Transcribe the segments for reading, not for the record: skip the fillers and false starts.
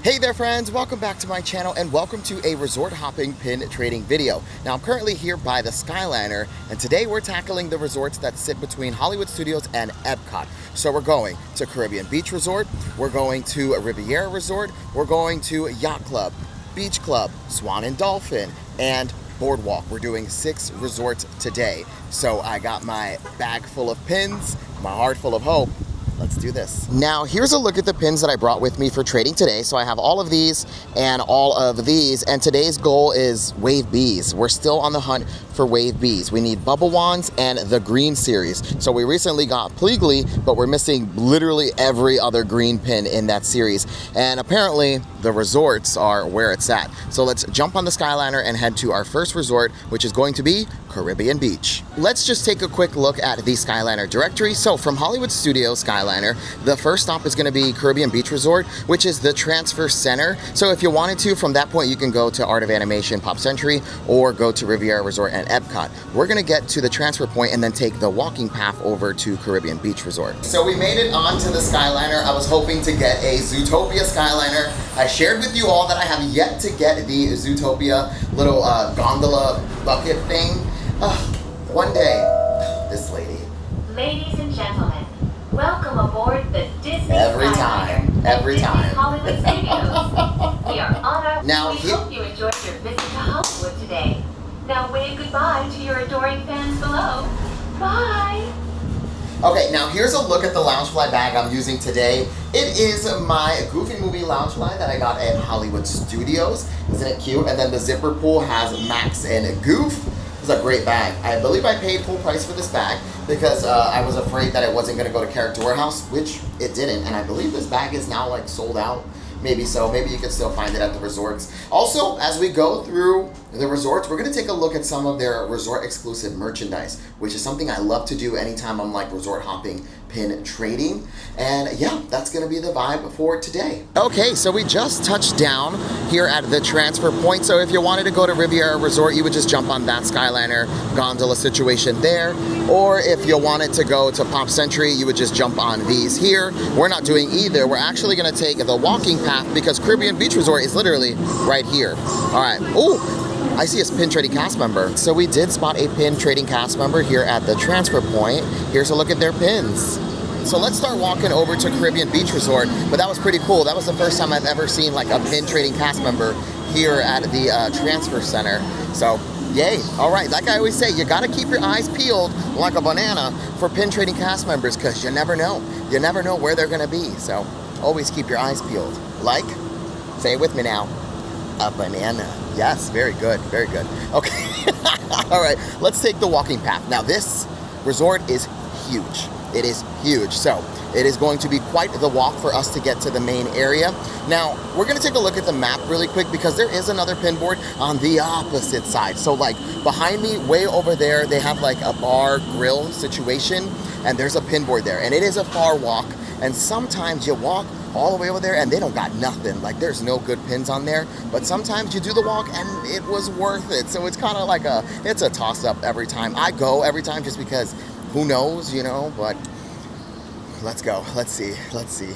Hey there friends, welcome back to my channel and welcome to a resort hopping pin trading video. Now I'm currently here by the Skyliner and today we're tackling the resorts that sit between Hollywood Studios and Epcot. So we're going to Caribbean Beach Resort, we're going to a Riviera Resort, we're going to Yacht Club, Beach Club, Swan and Dolphin, and Boardwalk. We're doing 6 resorts today. So I got my bag full of pins, my heart full of hope. Let's do this. Now, here's a look at the pins that I brought with me for trading today. So I have all of these and all of these, and today's goal is Wave Bs. We're still on the hunt for Wave Bs. We need Bubble Wands and the Green Series. So we recently got Pleagly, but we're missing literally every other green pin in that series. And apparently, the resorts are where it's at. So let's jump on the Skyliner and head to our first resort, which is going to be Caribbean Beach. Let's just take a quick look at the Skyliner directory. So from Hollywood Studios Skyliner, the first stop is going to be Caribbean Beach Resort, which is the transfer center. So if you wanted to, from that point, you can go to Art of Animation, Pop Century, or go to Riviera Resort and Epcot. We're going to get to the transfer point and then take the walking path over to Caribbean Beach Resort. So we made it onto the Skyliner. I was hoping to get a Zootopia Skyliner. I shared with you all that I have yet to get the Zootopia little gondola bucket thing. One day, this lady. Ladies and gentlemen, welcome aboard the Disney Every Disney time. Hollywood Studios. We are honored. Now, We hope you enjoyed your visit to Hollywood today. Now wave goodbye to your adoring fans below. Bye. Okay, now here's a look at the Loungefly bag I'm using today. It is my Goofy Movie Loungefly that I got at Hollywood Studios. Isn't it cute? And then the zipper pull has Max and Goof. It's a great bag. I believe I paid full price for this bag because I was afraid that it wasn't going to go to Character Warehouse, which it didn't. And I believe this bag is now like sold out. Maybe so. Maybe you can still find it at the resorts. Also, as we go through the resorts, we're going to take a look at some of their resort exclusive merchandise, which is something I love to do anytime I'm like resort hopping pin trading. And yeah, that's going to be the vibe for today. Okay, so we just touched down here at the transfer point. So if you wanted to go to Riviera Resort, you would just jump on that Skyliner gondola situation there. Or if you wanted to go to Pop Century, you would just jump on these here. We're not doing either. We're actually going to take the walking path because Caribbean Beach Resort is literally right here. All right. Ooh, I see a pin trading cast member. So we did spot a pin trading cast member here at the transfer point. Here's a look at their pins. So let's start walking over to Caribbean Beach Resort, but that was pretty cool. That was the first time I've ever seen like a pin trading cast member here at the transfer center. So yay. All right, like I always say, you gotta keep your eyes peeled like a banana for pin trading cast members because you never know. You never know where they're gonna be. So always keep your eyes peeled. Like, say it with me now, a banana. Yes, very good, very good. Okay, all right, let's take the walking path. Now this resort is huge. It is huge, so it is going to be quite the walk for us to get to the main area. Now, we're gonna take a look at the map really quick because there is another pin board on the opposite side. So like behind me, way over there, they have like a bar grill situation and there's a pin board there and it is a far walk. And sometimes you walk all the way over there and they don't got nothing. Like there's no good pins on there, but sometimes you do the walk and it was worth it. So it's kind of like it's a toss up every time. I go every time just because who knows, you know, but let's go. Let's see.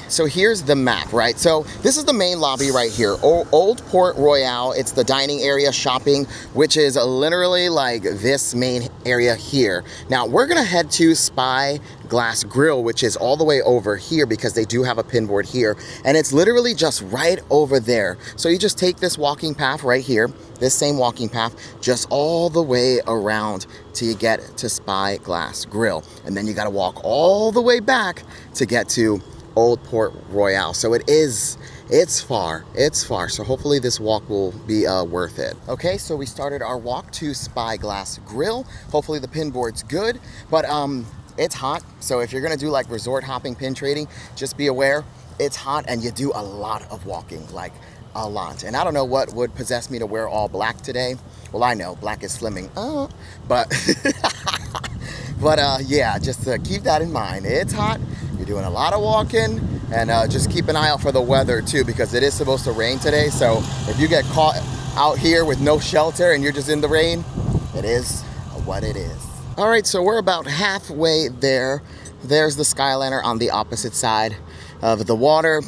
So here's the map, right? So this is the main lobby right here. Old Port Royale. It's the dining area, shopping, which is literally like this main area here. Now we're gonna head to Spy Glass Grill, which is all the way over here because they do have a pin board here. And it's literally just right over there. So you just take this walking path right here, this same walking path, just all the way around till you get to Spy Glass Grill. And then you gotta walk all the way back to get to Old Port Royale. So it's far. So hopefully this walk will be worth it. Okay, so we started our walk to Spy Glass Grill. Hopefully the pin board's good, but it's hot. So if you're gonna do like resort hopping pin trading, just be aware it's hot and you do a lot of walking, like a lot. And I don't know what would possess me to wear all black today. Well, I know black is slimming, but yeah, just keep that in mind. It's hot, you're doing a lot of walking, and just keep an eye out for the weather too, because it is supposed to rain today. So if you get caught out here with no shelter and you're just in the rain, it is what it is. All right, so we're about halfway there. There's the Skyliner on the opposite side of the water,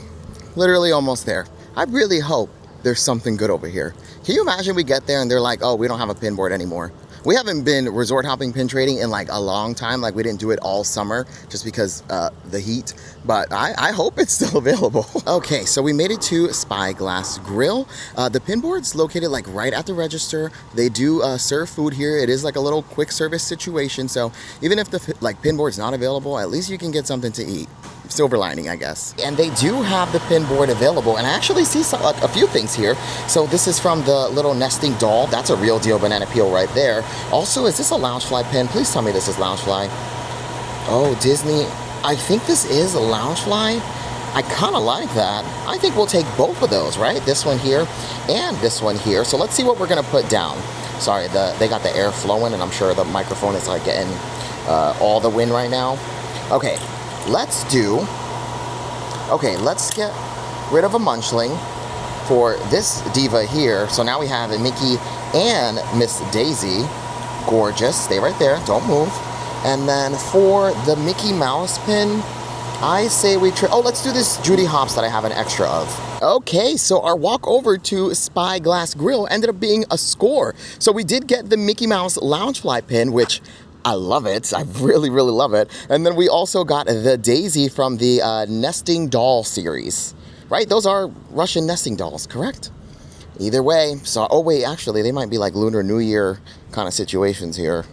literally almost there. I really hope there's something good over here. Can you imagine we get there and they're like, oh, we don't have a pin board anymore? We haven't been resort hopping pin trading in like a long time. Like we didn't do it all summer just because the heat, but I hope it's still available. Okay, so we made it to Spyglass Grill. The pin board's located like right at the register. They do serve food here. It is like a little quick service situation. So even if the like pin board's not available, at least you can get something to eat. Silver lining, I guess. And they do have the pin board available, and I actually see a few things here. So this is from the little nesting doll. That's a real deal banana peel right there. Also, is this a Loungefly pin? Please tell me this is Loungefly. Oh, Disney. I think this is a Loungefly. I kind of like that. I think we'll take both of those, right? This one here and this one here. So let's see what we're gonna put down. Sorry, they got the air flowing, and I'm sure the microphone is like getting all the wind right now. Okay. Let's get rid of a munchling for this diva here. So now we have a Mickey and Miss Daisy. Gorgeous, stay right there, don't move. And then for the Mickey Mouse pin, I say we let's do this Judy Hopps that I have an extra of. Okay, so our walk over to Spyglass Grill ended up being a score. So we did get the Mickey Mouse Loungefly pin, which I love it. I really, really love it. And then we also got the Daisy from the Nesting Doll series, right? Those are Russian nesting dolls, correct? Either way, so, oh wait, actually, they might be like Lunar New Year kind of situations here.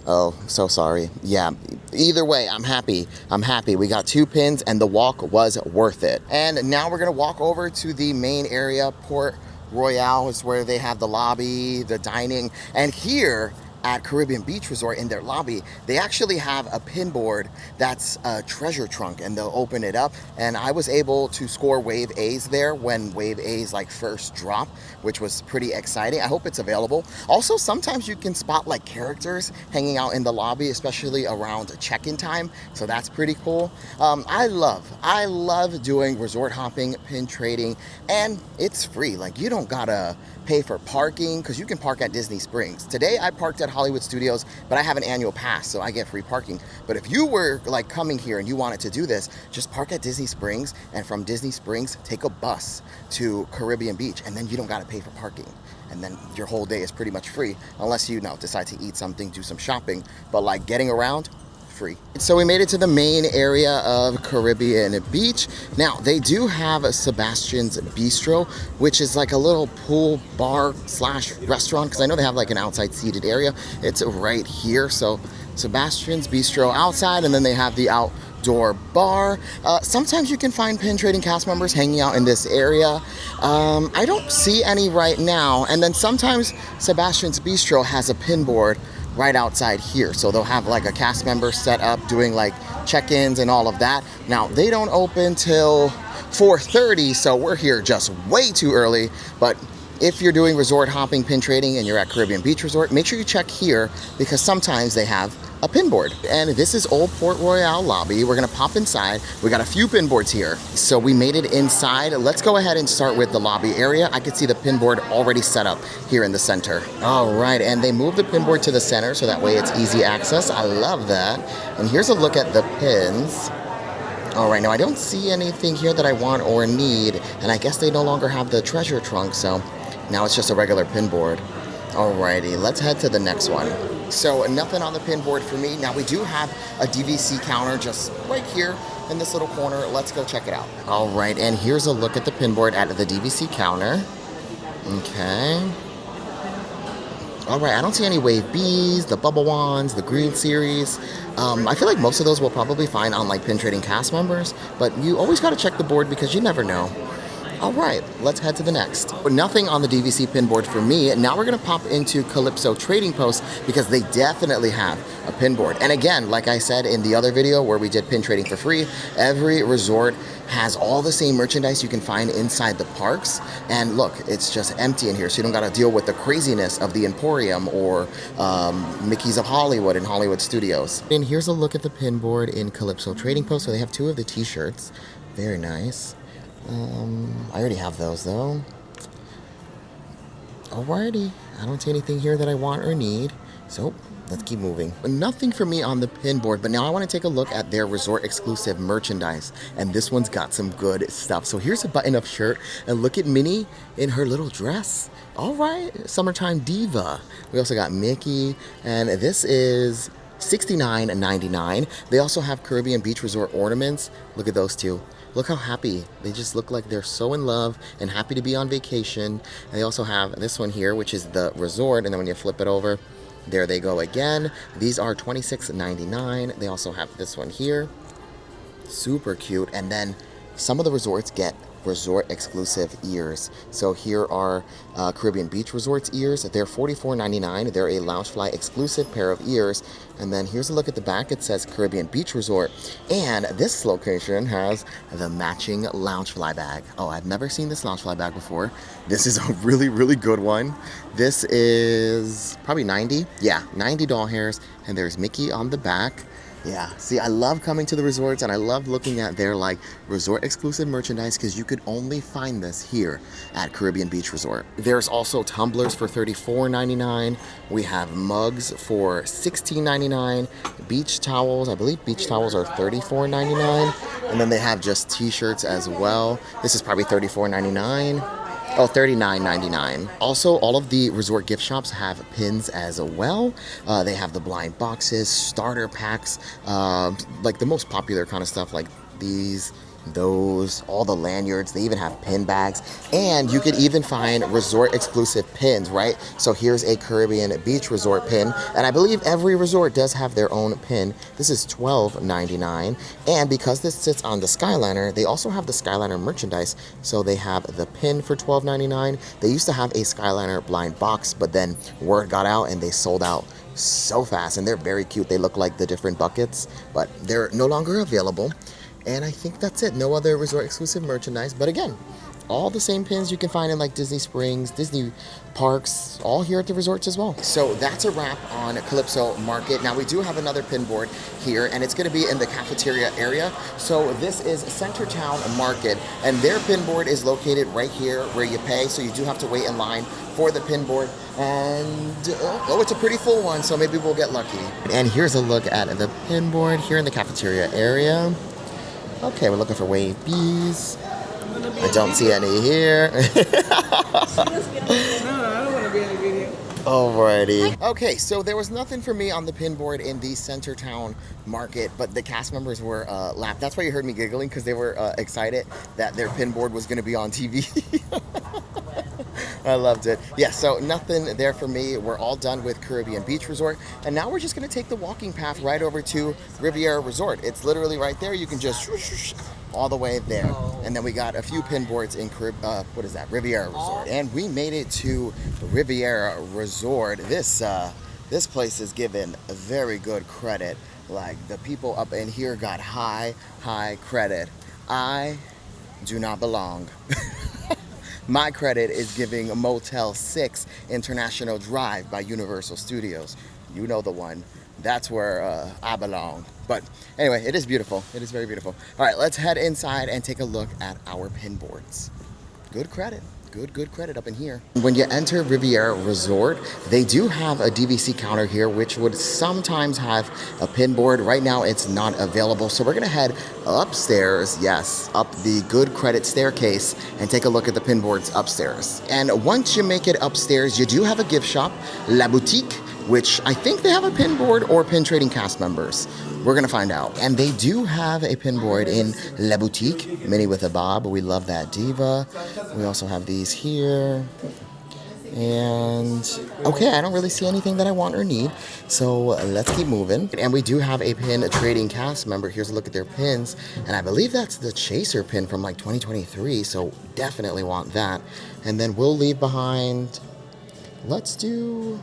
Oh, so sorry. Yeah, either way, I'm happy. I'm happy. We got 2 pins and the walk was worth it. And now we're gonna walk over to the main area. Port Royale is where they have the lobby, the dining, and here, at Caribbean Beach Resort in their lobby, they actually have a pin board that's a treasure trunk, and they'll open it up. And I was able to score Wave A's there when Wave A's like first dropped, which was pretty exciting. I hope it's available. Also, sometimes you can spot like characters hanging out in the lobby, especially around check-in time. So that's pretty cool. I love doing resort hopping, pin trading, and it's free. Like you don't gotta pay for parking because you can park at Disney Springs. Today I parked at Hollywood Studios, but I have an annual pass, so I get free parking. But if you were like coming here and you wanted to do this, just park at Disney Springs, and from Disney Springs, take a bus to Caribbean Beach, and then you don't got to pay for parking. And then your whole day is pretty much free, unless you decide to eat something, do some shopping. But like getting around, free. So we made it to the main area of Caribbean Beach. Now they do have a Sebastian's Bistro, which is like a little pool bar slash restaurant, because I know they have like an outside seated area. It's right here. So Sebastian's Bistro outside, and then they have the outdoor bar. Sometimes you can find pin trading cast members hanging out in this area. I don't see any right now. And then sometimes Sebastian's Bistro has a pin board right outside here, so they'll have like a cast member set up doing like check-ins and all of that. Now they don't open till 4:30, so we're here just way too early. But if you're doing resort hopping, pin trading, and you're at Caribbean Beach Resort, make sure you check here, because sometimes they have a pin board. And this is Old Port Royale lobby. We're gonna pop inside. We got a few pin boards here. So we made it inside. Let's go ahead and start with the lobby area. I can see the pin board already set up here in the center. All right, and they moved the pin board to the center so that way it's easy access. I love that. And here's a look at the pins. All right, now I don't see anything here that I want or need, and I guess they no longer have the treasure trunk, so now it's just a regular pin board. Alrighty, let's head to the next one. So nothing on the pin board for me. Now we do have a DVC counter just right here in this little corner. Let's go check it out. All right, and here's a look at the pin board at the DVC counter. Okay. All right, I don't see any Wave Bs, the Bubble Wands, the Green Series. I feel like most of those we'll probably find on like pin trading cast members, but you always gotta check the board because you never know. All right, let's head to the next. Nothing on the DVC pin board for me. Now we're gonna pop into Calypso Trading Post because they definitely have a pin board. And again, like I said in the other video where we did pin trading for free, every resort has all the same merchandise you can find inside the parks. And look, it's just empty in here, so you don't gotta deal with the craziness of the Emporium or Mickey's of Hollywood and Hollywood Studios. And here's a look at the pin board in Calypso Trading Post. So they have 2 of the t-shirts, very nice. I already have those though. Alrighty, I don't see anything here that I want or need. So Let's keep moving. Nothing for me on the pin board, but now I want to take a look at their resort exclusive merchandise. And this one's got some good stuff. So here's a button-up shirt, and look at Minnie in her little dress. All right, summertime diva. We also got Mickey, and this is $69.99. They also have Caribbean Beach Resort ornaments. Look at those two. Look how happy. They just look like they're so in love and happy to be on vacation. And they also have this one here, which is the resort, and then when you flip it over, there they go again. These are $26.99. They also have this one here. Super cute. And then some of the resorts get resort exclusive ears. So here are Caribbean Beach Resort's ears. They're $44.99. They're a Loungefly exclusive pair of ears. And then here's a look at the back. It says Caribbean Beach Resort. And this location has the matching Loungefly bag. Oh, I've never seen this Loungefly bag before. This is a really, really good one. This is probably 90. Yeah, 90 doll hairs. And there's Mickey on the back. Yeah, see, I love coming to the resorts, and I love looking at their like resort exclusive merchandise because you could only find this here at Caribbean Beach Resort. There's also tumblers for $34.99. We have mugs for $16.99. Beach towels, I believe beach towels are $34.99. And then they have just t-shirts as well. This is probably $34.99. Oh, $39.99. Also, all of the resort gift shops have pins as well. They have the blind boxes, starter packs, like the most popular kind of stuff like these, those, all the lanyards. They even have pin bags. And you could even find resort exclusive pins, right? So here's a Caribbean Beach Resort pin. And I believe every resort does have their own pin. This is $12.99. And because this sits on the Skyliner, they also have the Skyliner merchandise. So they have the pin for $12.99. They used to have a Skyliner blind box, but then word got out and they sold out so fast. And they're very cute. They look like the different buckets, but they're no longer available. And I think that's it. No other resort exclusive merchandise. But again, all the same pins you can find in like Disney Springs, Disney parks, all here at the resorts as well. So that's a wrap on Calypso Market. Now we do have another pin board here, and it's going to be in the cafeteria area. So this is Centertown Market, and their pin board is located right here where you pay. So you do have to wait in line for the pin board. And oh, it's a pretty full one, so maybe we'll get lucky. And here's a look at the pin board here in the cafeteria area. Okay, we're looking for wave bees. I don't see any here. No, I don't want to be in the video. Alrighty. Okay, so there was nothing for me on the pin board in the Centertown Market, but the cast members were laughed. That's why you heard me giggling, because they were excited that their pin board was going to be on TV. I loved it. Yeah, so nothing there for me. We're all done with Caribbean Beach Resort, and now we're just going to take the walking path right over to Riviera Resort. It's literally right there. You can just all the way there. And then we got a few pin boards in Riviera Resort. And we made it to Riviera Resort. This place is given very good credit. Like, the people up in here got high credit. I do not belong. My credit is giving Motel 6 International Drive by Universal Studios. You know the one. That's where I belong. But anyway, it is beautiful. It is very beautiful. All right, let's head inside and take a look at our pin boards. Good credit. Good credit up in here. When you enter Riviera Resort, they do have a DVC counter here, which would sometimes have a pin board. Right now, it's not available. So we're gonna head upstairs, yes, up the good credit staircase and take a look at the pin boards upstairs. And once you make it upstairs, you do have a gift shop, La Boutique, which I think they have a pin board or pin trading cast members. We're gonna find out. And they do have a pin board in La Boutique, Minnie with a Bob. We love that diva. We also have these here. And okay, I don't really see anything that I want or need. So let's keep moving. And we do have a pin trading cast member. Here's a look at their pins. And I believe that's the Chaser pin from like 2023. So definitely want that. And then we'll leave behind, let's do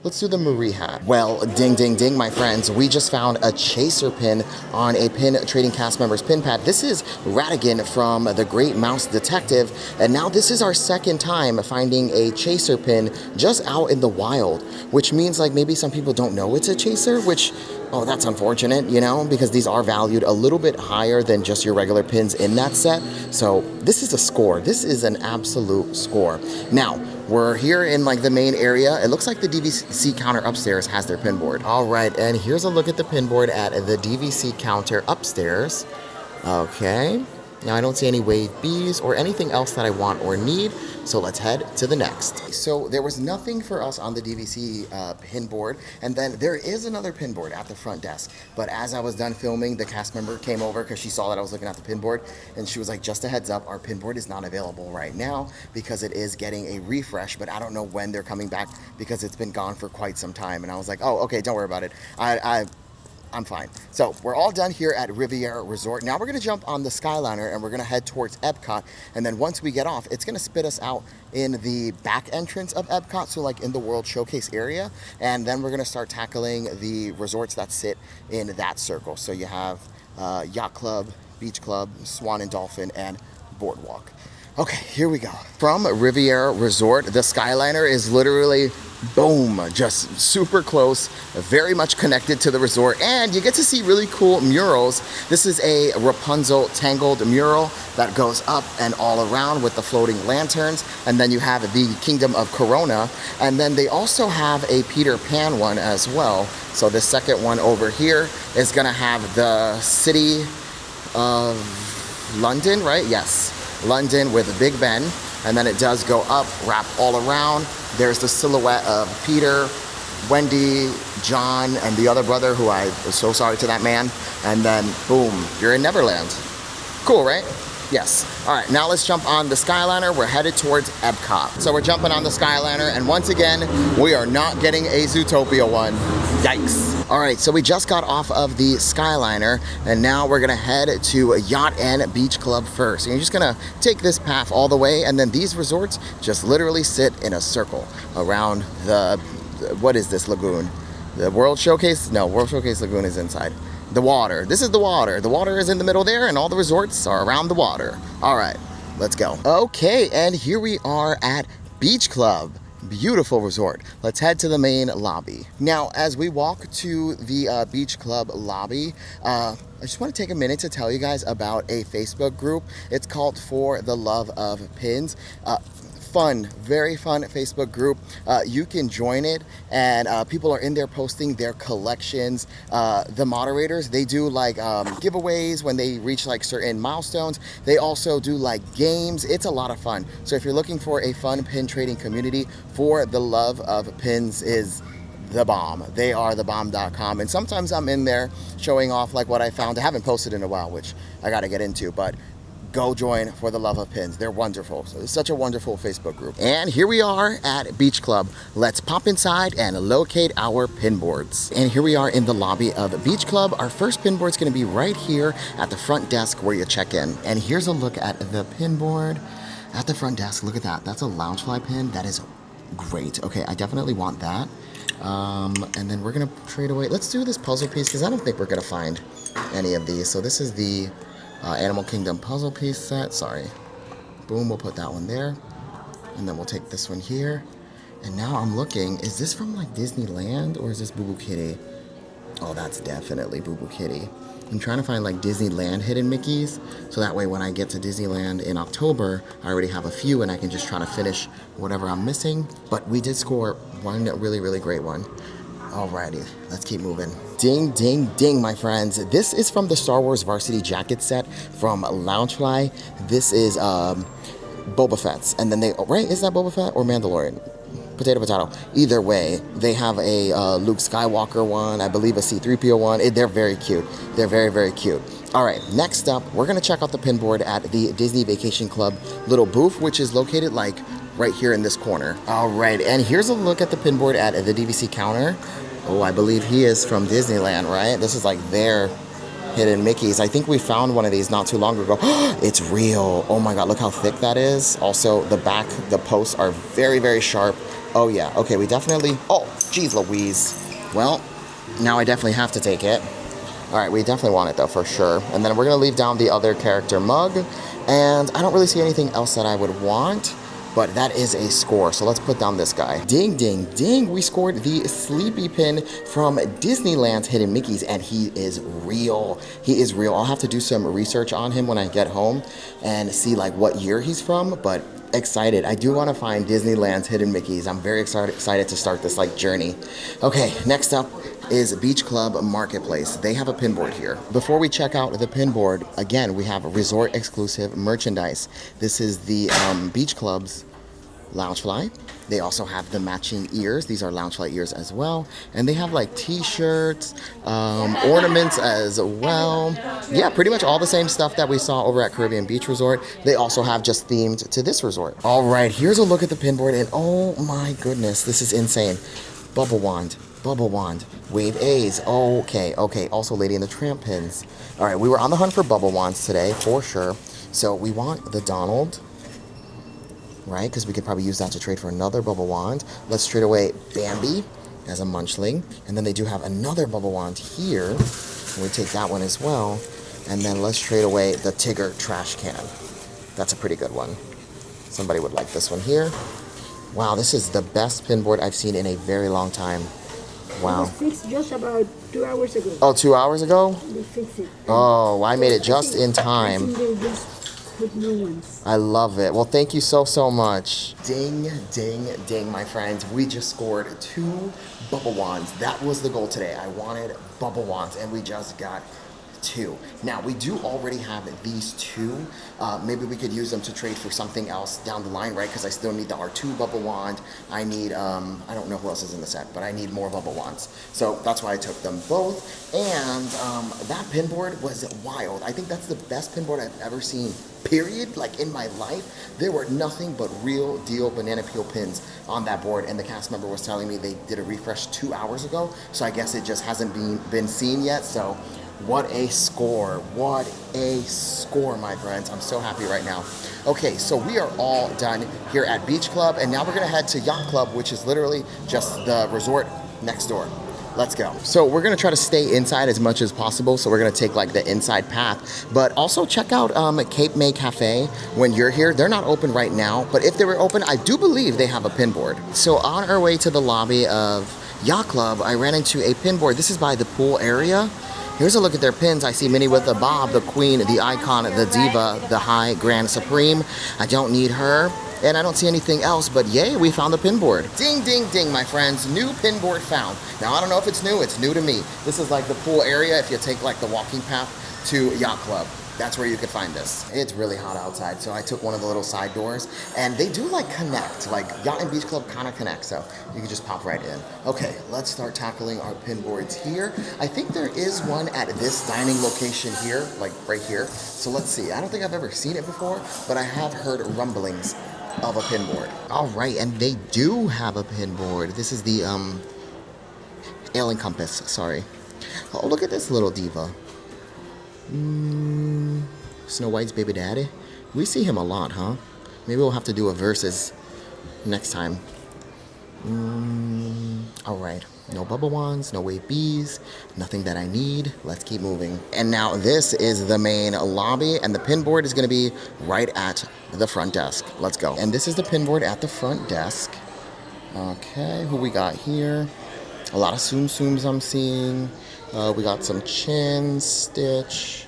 the Marie hat. Well, ding, ding, ding, my friends. We just found a Chaser pin on a pin trading cast member's pin pad. This is Ratigan from The Great Mouse Detective. And now this is our second time finding a Chaser pin just out in the wild, which means like maybe some people don't know it's a Chaser, which Oh, that's unfortunate, you know, because these are valued a little bit higher than just your regular pins in that set. So this is a score. This is an absolute score. Now, we're here in like the main area. It looks like the DVC counter upstairs has their pin board. All right, and here's a look at the pin board at the DVC counter upstairs. Okay. Now I don't see any wave Bs or anything else that I want or need, so let's head to the next. So there was nothing for us on the DVC pin board, and then there is another pin board at the front desk. But as I was done filming, the cast member came over because she saw that I was looking at the pin board, and she was like, just a heads up, our pin board is not available right now because it is getting a refresh, but I don't know when they're coming back because it's been gone for quite some time. And I was like, oh, okay, don't worry about it. I'm fine. So we're all done here at Riviera Resort. Now we're gonna jump on the Skyliner and we're gonna head towards Epcot. And then once we get off, it's gonna spit us out in the back entrance of Epcot, so like in the World Showcase area. And then we're gonna start tackling the resorts that sit in that circle. So you have Yacht Club, Beach Club, Swan and Dolphin, and Boardwalk. Okay, here we go. From Riviera Resort, the Skyliner is literally, boom, just super close, very much connected to the resort, and you get to see really cool murals. This is a Rapunzel tangled mural that goes up and all around with the floating lanterns, and then you have the Kingdom of Corona, and then they also have a Peter Pan one as well. So the second one over here is gonna have the city of London, right? Yes. London with Big Ben, and then it does go up, wrap all around. There's the silhouette of Peter, Wendy, John, and the other brother who I was so sorry to that man. And then boom, you're in Neverland. Cool, right? Yes. All right, now let's jump on the Skyliner. We're headed towards Epcot. So we're jumping on the Skyliner, and once again, we are not getting a Zootopia one. Yikes. All right, so we just got off of the Skyliner, and now we're gonna head to Yacht and Beach Club first. And you're just gonna take this path all the way, and then these resorts just literally sit in a circle around the, what is this lagoon? The World Showcase? No, World Showcase Lagoon is inside. The water. This is the water. The water is in the middle there, and all the resorts are around the water. All right, let's go. Okay, and here we are at Beach Club. Beautiful resort. Let's head to the main lobby. Now, as we walk to the Beach Club lobby, I just want to take a minute to tell you guys about a Facebook group. It's called For the Love of Pins. Fun, very fun Facebook group. You can join it, and people are in there posting their collections. The moderators, they do like giveaways when they reach like certain milestones. They also do like games. It's a lot of fun. So if you're looking for a fun pin trading community, For the Love of Pins is the bomb. They are thebomb.com, and sometimes I'm in there showing off like what I found. I haven't posted in a while, which I got to get into, but go join For the Love of Pins. They're wonderful. So it's such a wonderful Facebook group. And here we are at Beach Club. Let's pop inside and locate our pin boards. And here we are in the lobby of Beach Club. Our first pin board is going to be right here at the front desk where you check in. And here's a look at the pin board at the front desk. Look at that. That's a Loungefly pin. That is great. Okay, I definitely want that. And then we're going to trade away. Let's do this puzzle piece because I don't think we're going to find any of these. So this is the Animal Kingdom puzzle piece set. Sorry. Boom, we'll put that one there. And then we'll take this one here. And now I'm looking, is this from like Disneyland or is this Boo Boo Kitty? Oh, that's definitely Boo Boo Kitty. I'm trying to find like Disneyland hidden Mickeys, so that way when I get to Disneyland in October, I already have a few and I can just try to finish whatever I'm missing. But we did score one really, really great one. Alrighty, let's keep moving. Ding, ding, ding, my friends. This is from the Star Wars Varsity Jacket set from Loungefly. This is Boba Fett's. And then they, right, is that Boba Fett or Mandalorian? Potato, potato. Either way, they have a Luke Skywalker one, I believe a C-3PO one. They're very cute. They're very, very cute. All right, next up, we're gonna check out the pin board at the Disney Vacation Club little booth, which is located like right here in this corner. All right, and here's a look at the pin board at the DVC counter. Oh, I believe he is from Disneyland, right? This is like their hidden Mickeys. I think we found one of these not too long ago. It's real. Oh my God, look how thick that is. Also, the back, the posts are very, very sharp. Oh yeah, okay, we definitely, oh, geez Louise. Well, now I definitely have to take it. All right, we definitely want it though, for sure. And then we're gonna leave down the other character mug. And I don't really see anything else that I would want. but that is a score. So let's put down this guy. Ding, ding, ding. We scored the Sleepy pin from Disneyland's Hidden Mickeys, and he is real. He is real. I'll have to do some research on him when I get home and see like what year he's from, but excited. I do want to find Disneyland's Hidden Mickeys. I'm very excited to start this like journey. Okay, next up is Beach Club Marketplace. They have a pin board here. Before we check out the pin board, again, we have resort exclusive merchandise. This is the Beach Club's Loungefly. They also have the matching ears. These are Loungefly ears as well. And they have like t-shirts, ornaments as well. Yeah, pretty much all the same stuff that we saw over at Caribbean Beach Resort. They also have just themed to this resort. All right, here's a look at the pin board, and oh my goodness, this is insane. Bubble wand, wave A's. Okay. Also Lady and the Tramp pins. All right, we were on the hunt for bubble wands today for sure. So we want the Donald, right? Because we could probably use that to trade for another bubble wand. Let's trade away Bambi as a munchling. And then they do have another bubble wand here. And we take that one as well. And then let's trade away the Tigger trash can. That's a pretty good one. Somebody would like this one here. Wow, this is the best pin board I've seen in a very long time. Wow. It was fixed just about 2 hours ago. Oh, 2 hours ago? They fixed it. Oh, I made it just in time. I think they just put new ones. I love it. Well, thank you so much. Ding, ding, ding, my friends. We just scored 2 bubble wands. That was the goal today. I wanted bubble wands, and we just got 2. Now, we do already have these 2. Maybe we could use them to trade for something else down the line, right? Because I still need the R2 bubble wand. I need, I don't know who else is in the set, but I need more bubble wands. So that's why I took them both. And that pin board was wild. I think that's the best pin board I've ever seen, period, like in my life. There were nothing but real deal banana peel pins on that board. And the cast member was telling me they did a refresh 2 hours ago. So I guess it just hasn't been seen yet. So what a score. What a score, my friends. I'm so happy right now. Okay, so we are all done here at Beach Club, and now we're gonna head to Yacht Club, which is literally just the resort next door. Let's go. So we're gonna try to stay inside as much as possible, so we're gonna take like the inside path, but also check out Cape May Cafe when you're here. They're not open right now, but if they were open, I do believe they have a pin board. So on our way to the lobby of Yacht Club, I ran into a pin board. This is by the pool area. Here's a look at their pins. I see Minnie with the Bob, the Queen, the Icon, the Diva, the High Grand Supreme. I don't need her, and I don't see anything else, but yay, we found the pin board. Ding, ding, ding, my friends. New pin board found. Now, I don't know if it's new to me. This is like the pool area if you take like the walking path to Yacht Club. That's where you could find this. It's really hot outside, so I took one of the little side doors, and they do like connect, like Yacht and Beach Club kind of connect, so you can just pop right in. Okay, let's start tackling our pin boards here. I think there is one at this dining location here, like right here. So let's see. I don't think I've ever seen it before, but I have heard rumblings of a pin board. All right, and they do have a pin board. This is the Alien Compass, sorry. Oh, look at this little diva. Snow White's baby daddy. We see him a lot, huh? Maybe we'll have to do a versus next time. All right. No bubble wands, no wave bees, nothing that I need. Let's keep moving. And now this is the main lobby, and the pin board is going to be right at the front desk. Let's go. And this is the pin board at the front desk. Okay, who we got here? A lot of Tsum Tsums I'm seeing. We got some Chin, Stitch.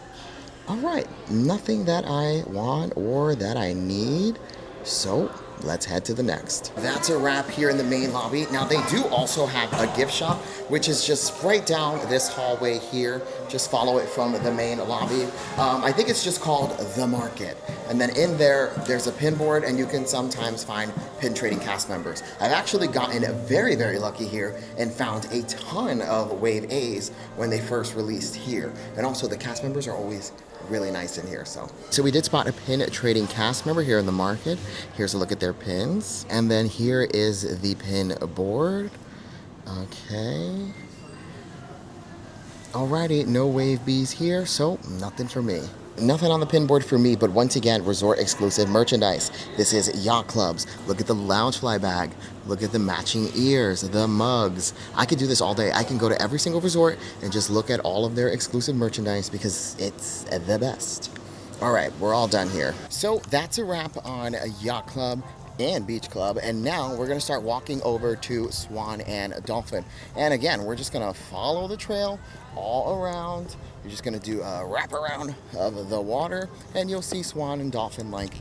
All right, nothing that I want or that I need. So let's head to the next. That's a wrap here in the main lobby. Now they do also have a gift shop, which is just right down this hallway here. Just follow it from the main lobby. I think it's just called The Market. And then in there, there's a pin board, and you can sometimes find pin trading cast members. I've actually gotten very, very lucky here and found a ton of Wave A's when they first released here. And also the cast members are always really nice in here. So we did spot a pin trading cast member here in the market. Here's a look at their pins. And then here is the pin board. Okay. Alrighty, no wave bees here, so nothing for me. Nothing on the pin board for me, but once again, resort exclusive merchandise. This is Yacht Club's. Look at the Loungefly bag. Look at the matching ears, the mugs. I could do this all day. I can go to every single resort and just look at all of their exclusive merchandise because it's the best. All right, we're all done here. So that's a wrap on Yacht Club. and Beach Club. And now we're gonna start walking over to Swan and Dolphin. And again, we're just gonna follow the trail all around. You're just gonna do a wrap around of the water, and you'll see Swan and Dolphin like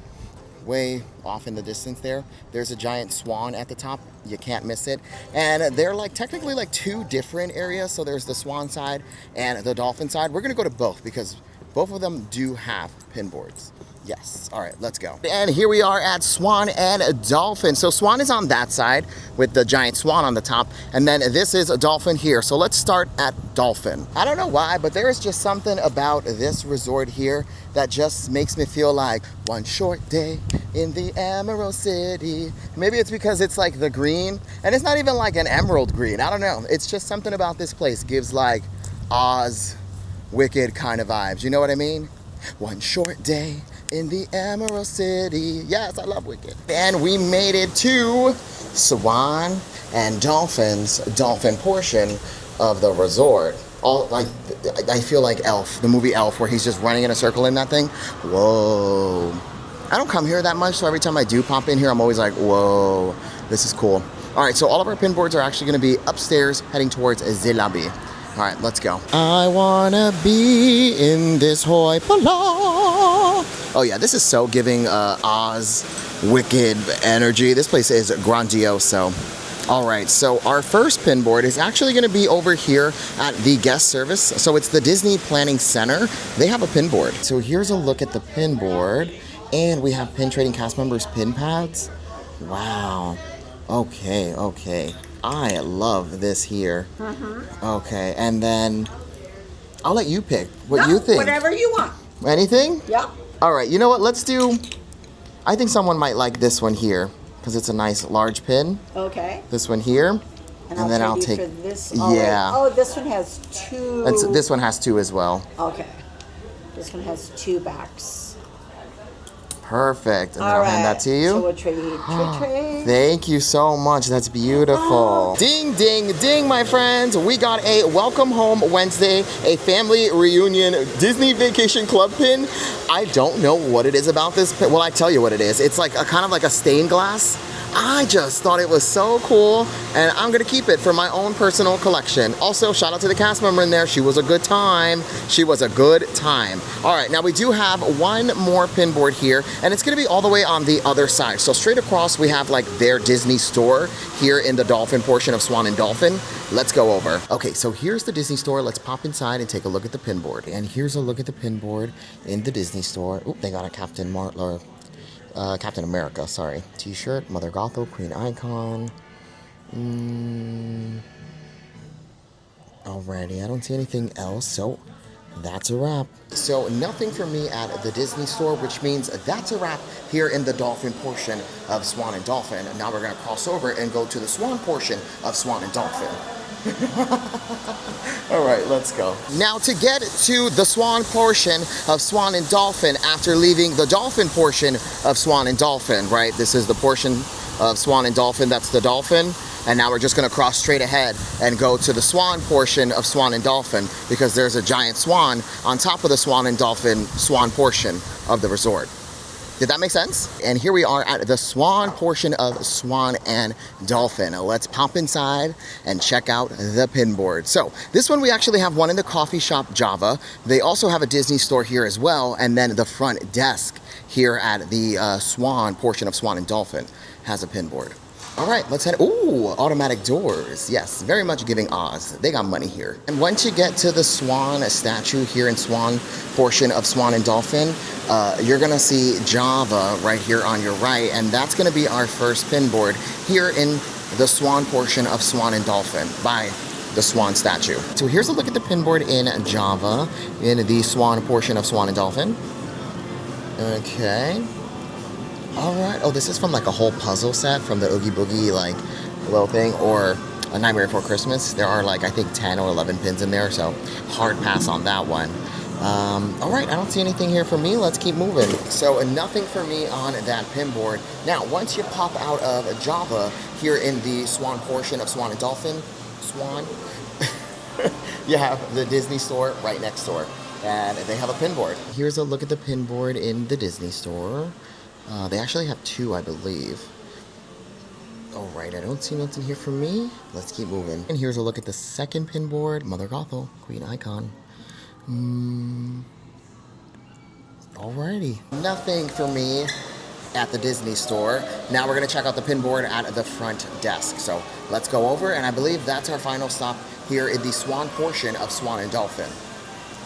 way off in the distance there. There's a giant swan at the top. You can't miss it. And they're like technically like two different areas. So there's the swan side and the dolphin side. We're gonna go to both because both of them do have pin boards. Yes. All right, let's go. And here we are at Swan and Dolphin. So Swan is on that side with the giant swan on the top. And then this is a Dolphin here. So let's start at Dolphin. I don't know why, but there is just something about this resort here that just makes me feel like one short day in the Emerald City. Maybe it's because it's like the green, and it's not even like an emerald green. I don't know. It's just something about this place gives like Oz, Wicked kind of vibes. You know what I mean? One short day in the Emerald City. Yes, I love Wicked. And we made it to Swan and Dolphin's Dolphin portion of the resort. All like, I feel like Elf, the movie Elf, where he's just running in a circle in that thing. Whoa. I don't come here that much, so every time I do pop in here, I'm always like, whoa, this is cool. All right, so all of our pin boards are actually gonna be upstairs heading towards the lobby. All right, let's go. I wanna be in this hoi polloi. Oh yeah, this is so giving Oz, Wicked energy. This place is grandioso. All right, so our first pin board is actually gonna be over here at the guest service. So it's the Disney Planning Center. They have a pin board. So here's a look at the pin board, and we have pin trading cast members pin pads. Wow, okay, okay. I love this here. Okay, and then I'll let you pick what you think. Whatever you want. Anything? Yep. All right, you know what? Let's do, I think someone might like this one here because it's a nice large pin. Okay. This one here. And then I'll trade you take, for this. yeah. Oh, this one has two. This one has two as well. Okay. This one has two backs. Perfect. And then All I'll right. hand that to you. So we'll trade. Thank you so much. That's beautiful. Ding, ding, ding, my friends. We got a Welcome Home Wednesday, a family reunion Disney Vacation Club pin. I don't know what it is about this pin. Well, I tell you what it is. It's like a kind of like a stained glass. I just thought it was so cool, and I'm gonna keep it for my own personal collection. Also, shout out to the cast member in there. She was a good time. She was a good time. All right, now we do have one more pin board here, and it's gonna be all the way on the other side. So straight across, we have like their Disney store here in the Dolphin portion of Swan and Dolphin. Let's go over. Okay, so here's the Disney store. Let's pop inside and take a look at the pin board. And here's a look at the pin board in the Disney store. Oop, they got a Captain America, sorry. T-shirt, Mother Gothel, Queen Icon. Alrighty, I don't see anything else, so that's a wrap. So nothing for me at the Disney store, which means that's a wrap here in the Dolphin portion of Swan and Dolphin. And now we're gonna cross over and go to the Swan portion of Swan and Dolphin. All right, let's go. Now to get to the Swan portion of Swan and Dolphin after leaving the Dolphin portion of Swan and Dolphin, right? This is the portion of Swan and Dolphin, that's the Dolphin. And now we're just gonna cross straight ahead and go to the Swan portion of Swan and Dolphin because there's a giant swan on top of the Swan and Dolphin Swan portion of the resort. Did that make sense? And here we are at the Swan portion of Swan and Dolphin. Now let's pop inside and check out the pin board. So this one, we actually have one in the coffee shop Java. They also have a Disney store here as well. And then the front desk here at the Swan portion of Swan and Dolphin has a pin board. All right, let's head, ooh, automatic doors. Yes, very much giving Oz. They got money here. And once you get to the Swan statue here in Swan portion of Swan and Dolphin, you're gonna see Java right here on your right, and that's gonna be our first pin board here in the Swan portion of Swan and Dolphin by the Swan statue. So here's a look at the pin board in Java in the Swan portion of Swan and Dolphin. Okay. All right. Oh, this is from like a whole puzzle set from the Oogie Boogie like little thing, or A Nightmare Before Christmas. There are like I think 10 or 11 pins in there, so hard pass on that one. All right, I don't see anything here for me. Let's keep moving. So nothing for me on that pin board. Now, once you pop out of Java here in the Swan portion of Swan and Dolphin, Swan, you have the Disney store right next door, and they have a pin board. Here's a look at the pin board in the Disney store. They actually have two, I believe. All right, I don't see nothing here for me. Let's keep moving. And here's a look at the second pin board. Mother Gothel, Queen Icon. Alrighty. Nothing for me at the Disney store. Now we're gonna check out the pin board at the front desk. So let's go over, and I believe that's our final stop here in the Swan portion of Swan and Dolphin.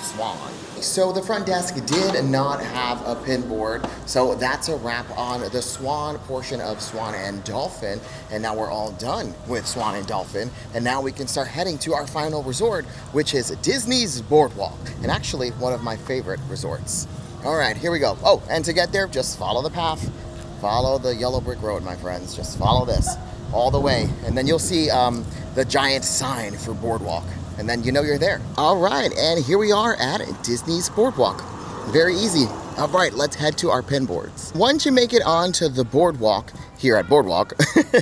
Swan. So the front desk did not have a pin board, so that's a wrap on the Swan portion of Swan and Dolphin. And now we're all done with Swan and Dolphin, and now we can start heading to our final resort, which is Disney's Boardwalk, and actually one of my favorite resorts. All right, here we go. Oh, and to get there, just follow the path. Follow the yellow brick road, my friends. Just follow this all the way, and then you'll see the giant sign for Boardwalk, and then you know you're there. All right, and here we are at Disney's Boardwalk. Very easy. All right, let's head to our pin boards. Once you make it onto the boardwalk, here at Boardwalk,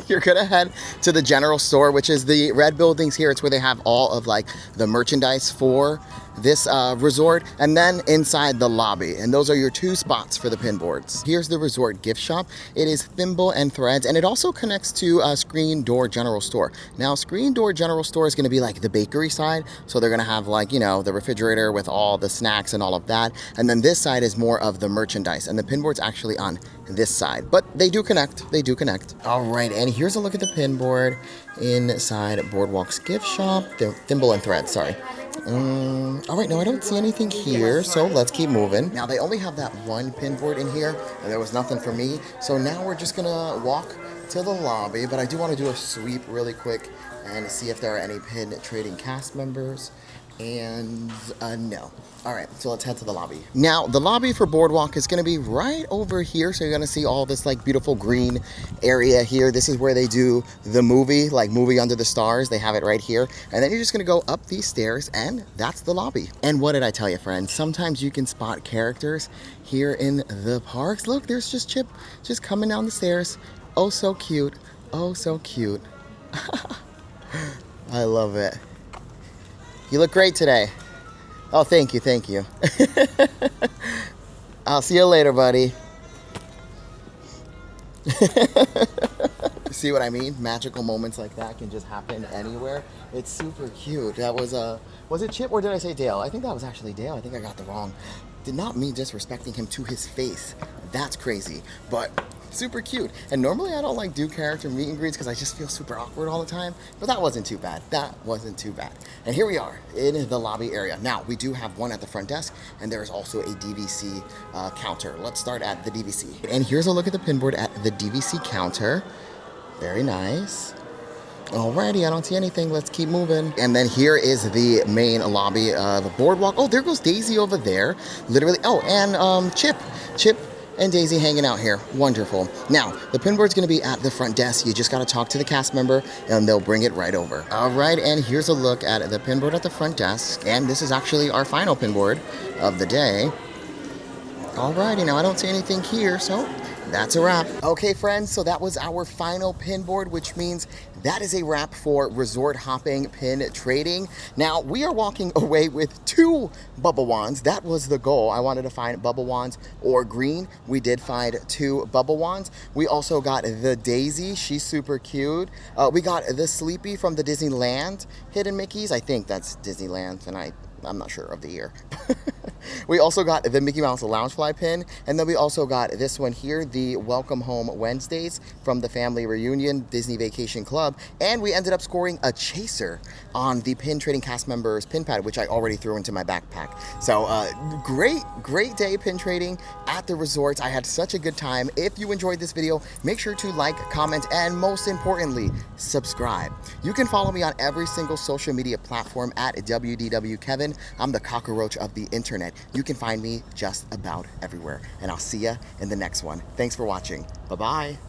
you're gonna head to the general store, which is the red buildings here. It's where they have all of like the merchandise for this resort, and then inside the lobby. And those are your two spots for the pin boards. Here's the resort gift shop. It is Thimble and Threads, and it also connects to Screen Door General Store. Now, Screen Door General Store is gonna be like the bakery side. So they're gonna have like, you know, the refrigerator with all the snacks and all of that. And then this side is more of the merchandise, and the pin board's actually on this side, but they do connect. They do connect. All right, and here's a look at the pin board inside Boardwalk's gift shop. The Thimble and Threads, sorry. All right, no, I don't see anything here, so let's keep moving. Now, they only have that one pin board in here, and there was nothing for me, so now we're just gonna walk to the lobby, but I do want to do a sweep really quick and see if there are any pin trading cast members, and no. All right, so let's head to the lobby. Now, the lobby for Boardwalk is gonna be right over here, so you're gonna see all this like beautiful green area here. This is where they do the movie, like Movie Under the Stars. They have it right here. And then you're just gonna go up these stairs, and that's the lobby. And what did I tell you, friends? Sometimes you can spot characters here in the parks. Look, there's just Chip just coming down the stairs. Oh, so cute. Oh, so cute. I love it. You look great today. Oh, thank you, thank you. I'll see you later, buddy. See what I mean? Magical moments like that can just happen anywhere. It's super cute. That was it Chip or did I say Dale? I think that was actually Dale. I think I got the wrong. Did not mean disrespecting him to his face. That's crazy, but super cute. And normally I don't like do character meet and greets because I just feel super awkward all the time, but that wasn't too bad. That wasn't too bad. And here we are in the lobby area. Now, we do have one at the front desk, and there is also a DVC counter. Let's start at the DVC. And here's a look at the pin board at the DVC counter. Very nice. Alrighty, I don't see anything. Let's keep moving. And then here is the main lobby of Boardwalk. Oh, there goes Daisy over there. Literally. Oh, and Chip and Daisy hanging out here. Wonderful. Now, the pin board's gonna be at the front desk. You just gotta talk to the cast member and they'll bring it right over. All right, and here's a look at the pin board at the front desk. And this is actually our final pin board of the day. Alrighty, now I don't see anything here, so that's a wrap. Okay, friends, so that was our final pin board, which means that is a wrap for resort hopping pin trading. Now, we are walking away with 2 bubble wands. That was the goal. I wanted to find bubble wands or green. We did find 2 bubble wands. We also got the Daisy. She's super cute. We got the Sleepy from the Disneyland Hidden Mickeys. I think that's Disneyland, and I'm not sure of the year. We also got the Mickey Mouse Loungefly pin, and then we also got this one here, the Welcome Home Wednesdays from the Family Reunion Disney Vacation Club, and we ended up scoring a chaser on the pin trading cast members pin pad, which I already threw into my backpack. So great day pin trading at the resorts. I had such a good time. If you enjoyed this video, make sure to like, comment, and most importantly, subscribe. You can follow me on every single social media platform at WDW Kevin. I'm the cockroach of the internet. You can find me just about everywhere. And I'll see ya in the next one. Thanks for watching. Bye-bye.